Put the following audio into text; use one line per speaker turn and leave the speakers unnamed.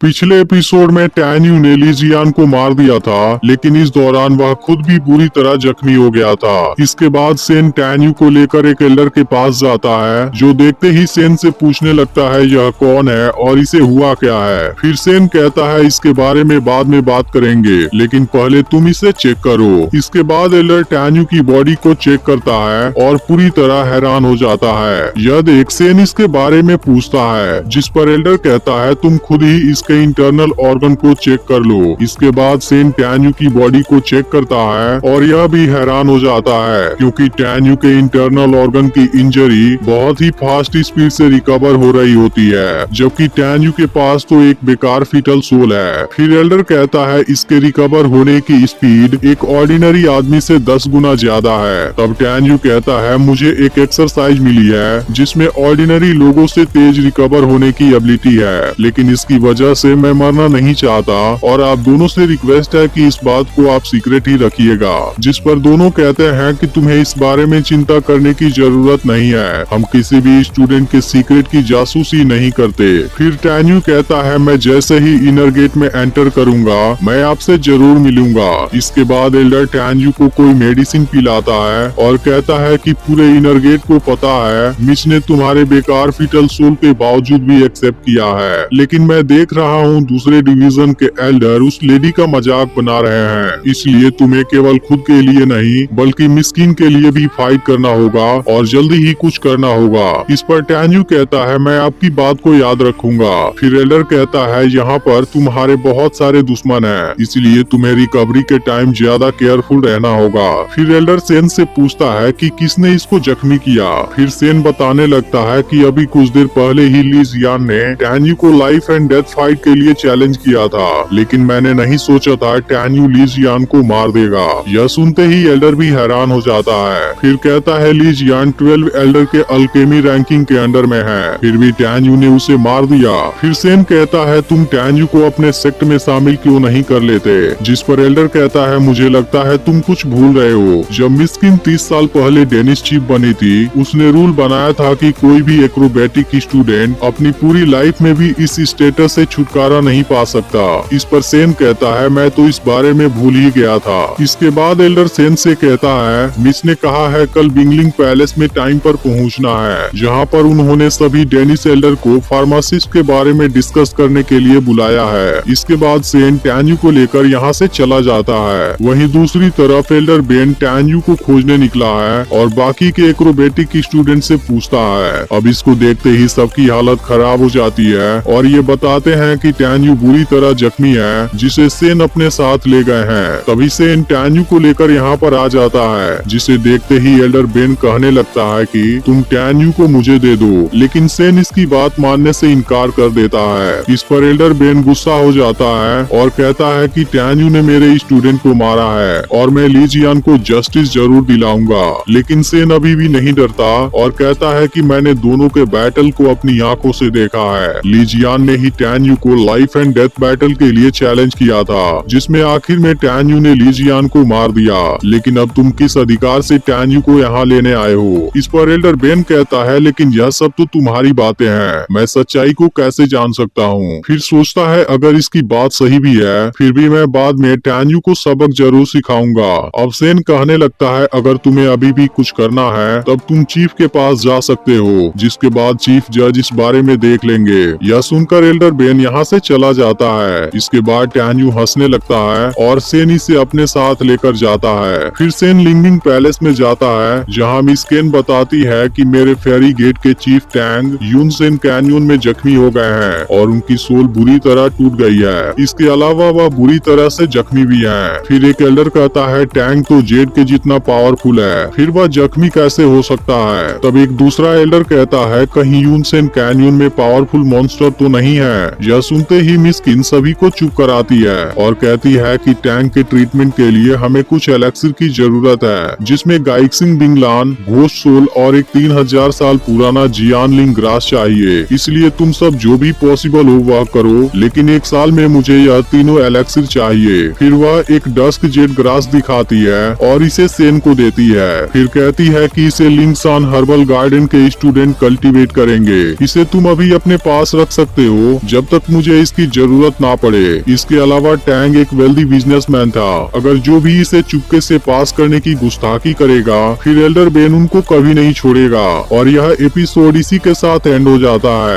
पिछले एपिसोड में टैन्यू ने ली जियान को मार दिया था, लेकिन इस दौरान वह खुद भी बुरी तरह जख्मी हो गया था। इसके बाद सेन टैन्यू को लेकर एक एल्डर के पास जाता है, जो देखते ही सेन से पूछने लगता है यह कौन है और इसे हुआ क्या है। फिर सेन कहता है इसके बारे में बाद में बात करेंगे, लेकिन पहले तुम इसे चेक करो। इसके बाद एल्डर टैन्यू की बॉडी को चेक करता है और पूरी तरह हैरान हो जाता है। यह देख सेन इसके बारे में पूछता है, जिस पर एल्डर कहता है तुम खुद ही इसके इंटरनल ऑर्गन को चेक कर लो। इसके बाद सेन टैन्यू की बॉडी को चेक करता है और यह भी हैरान हो जाता है, क्योंकि टैन्यू के इंटरनल ऑर्गन की इंजरी बहुत ही फास्ट स्पीड से रिकवर हो रही होती है, जबकि टैन्यू के पास तो एक बेकार फीटल सोल है। फिर एल्डर कहता है इसके रिकवर होने की स्पीड एक ऑर्डिनरी आदमी से 10 गुना ज्यादा है। तब टैन्यू कहता है मुझे एक एक्सरसाइज मिली है जिसमें ऑर्डिनरी लोगों से तेज रिकवर होने की एबिलिटी है, लेकिन इसकी वजह से मैं मरना नहीं चाहता और आप दोनों से रिक्वेस्ट है कि इस बात को आप सीक्रेट ही रखिएगा। जिस पर दोनों कहते हैं कि तुम्हें इस बारे में चिंता करने की जरूरत नहीं है, हम किसी भी स्टूडेंट के सीक्रेट की जासूसी नहीं करते। फिर टैन्यू कहता है मैं जैसे ही इनर गेट में एंटर करूंगा मैं आपसे जरूर मिलूंगा। इसके बाद एल्डर टैन्यू को कोई मेडिसिन पिलाता है और कहता है कि पूरे इनर गेट को पता है मिच ने तुम्हारे बेकार फीटल सोल के बावजूद भी एक्सेप्ट किया है, लेकिन मैं देख रहा हूँ दूसरे डिवीजन के एल्डर उस लेडी का मजाक बना रहे हैं, इसलिए तुम्हें केवल खुद के लिए नहीं बल्कि मिस्किन के लिए भी फाइट करना होगा और जल्दी ही कुछ करना होगा। इस पर टैन्यू कहता है मैं आपकी बात को याद रखूंगा। फिर एल्डर कहता है यहाँ पर तुम्हारे बहुत सारे दुश्मन हैं, इसलिए तुम्हें रिकवरी के टाइम ज्यादा केयरफुल रहना होगा। फिर एल्डर सेन से पूछता है कि किसने इसको जख्मी किया। फिर सेन बताने लगता है कि अभी कुछ देर पहले ही ली जियान ने टैन्यू को लाइफ एंड डेथ फाइट के लिए चैलेंज किया था, लेकिन मैंने नहीं सोचा था टैन्यू ली जियान को मार देगा। यह सुनते ही एल्डर भी हैरान हो जाता है। फिर कहता है ली जियान 12 एल्डर के अल्केमी रैंकिंग के अंडर में है, फिर भी टैन्यू ने उसे मार दिया। फिर सेन कहता है तुम टैन्यू को अपने सेक्ट में शामिल क्यों नहीं कर लेते, जिस पर एल्डर कहता है मुझे लगता है तुम कुछ भूल रहे हो। जब मिस्किन 30 साल पहले डेनिस चीफ बनी थी, उसने रूल बनाया था कि कोई भी एक्रोबैटिक स्टूडेंट अपनी पूरी लाइफ में भी इस स्टेटस से छुटकारा नहीं पा सकता। इस पर सेन कहता है मैं तो इस बारे में भूल ही गया था। इसके बाद एल्डर सेन से कहता है मिच ने कहा है कल बिंगलिंग पैलेस में टाइम पर पहुंचना है, जहां पर उन्होंने सभी डेनिस एल्डर को फार्मासिस्ट के बारे में डिस्कस करने के लिए बुलाया है। इसके बाद सेन टैन्यू को लेकर यहाँ से चला जाता है। वहीं दूसरी तरफ एल्डर बेन टैन्यू को खोजने निकला है और बाकी के एक्रोबैटिक स्टूडेंट से पूछता है। अब इसको देखते ही सबकी हालत खराब हो जाती है और ये बताते हैं कि टैन्यू बुरी तरह जख्मी है, जिसे सेन अपने साथ ले गए हैं। तभी सेन टैन्यू को लेकर यहाँ पर आ जाता है, जिसे देखते ही एल्डर बेन कहने लगता है कि तुम टैन्यू को मुझे दे दो, लेकिन सेन इसकी बात मानने से इनकार कर देता है। इस पर एल्डर बेन गुस्सा हो जाता है और कहता है कि टैन्यू ने मेरे स्टूडेंट को मारा है और मैं ली जियान को जस्टिस जरूर दिलाऊंगा। लेकिन सेन अभी भी नहीं डरता और कहता है कि मैंने दोनों के बैटल को अपनी आंखों से देखा है। ली जियान ने ही टैन्यू को लाइफ एंड डेथ बैटल के लिए चैलेंज किया था, जिसमें आखिर में टैन्यू ने ली जियान को मार दिया। लेकिन अब तुम किस अधिकार से टैन्यू को यहाँ लेने आए हो? इस पर एल्डर बेन कहता है लेकिन यह सब तो तुम्हारी बातें हैं, मैं सच्चाई को कैसे जान सकता हूँ? फिर सोचता है अगर इसकी बात सही भी है, फिर भी मैं बाद में टैन्यू को सबक जरूर सिखाऊंगा। अब सेन कहने लगता है अगर तुम्हें अभी भी कुछ करना है तब तुम चीफ के पास जा सकते हो, जिसके बाद चीफ जज इस बारे में देख लेंगे। यह सुनकर एल्डर बेन यहाँ से चला जाता है। इसके बाद टैन्यू हंसने लगता है और सेन इसे अपने साथ लेकर जाता है। फिर सेन लिंगमिंग पैलेस में जाता है, जहाँ मिस केन बताती है कि मेरे फेरी गेट के चीफ टैंग यूनसेन कैन्यन में जख्मी हो गए हैं और उनकी सोल बुरी तरह टूट गई है। इसके अलावा वह बुरी तरह से जख्मी भी है। फिर एक एल्डर कहता है टैंग तो जेड के जितना पावरफुल है, फिर वह जख्मी कैसे हो सकता है? तब एक दूसरा एल्डर कहता है कहीं यूनसेन कैन्यन में पावरफुल मॉन्स्टर तो नहीं है। यह सुनते ही मिस किन सभी को चुप कराती है और कहती है कि टैंक के ट्रीटमेंट के लिए हमें कुछ एलेक्सिर की जरूरत है, जिसमें गाइक्सिंग बिंगलान, घोस्ट सोल और एक 3000 साल पुराना जियानलिंग ग्रास चाहिए। इसलिए तुम सब जो भी पॉसिबल हो वह करो, लेकिन एक साल में मुझे यह तीनों एलेक्सिर चाहिए। फिर वह एक डस्क जेड ग्रास दिखाती है और इसे सेन को देती है। फिर कहती है कि इसे लिंगसान हर्बल गार्डन के स्टूडेंट कल्टीवेट करेंगे, इसे तुम अभी अपने पास रख सकते हो जब तक मुझे इसकी जरूरत ना पड़े। इसके अलावा टैंग एक वेल्दी बिजनेसमैन था। अगर जो भी इसे चुपके से पास करने की गुस्ताखी करेगा फिर एल्डर बेन उनको कभी नहीं छोड़ेगा। और यह एपिसोड इसी के साथ एंड हो जाता है।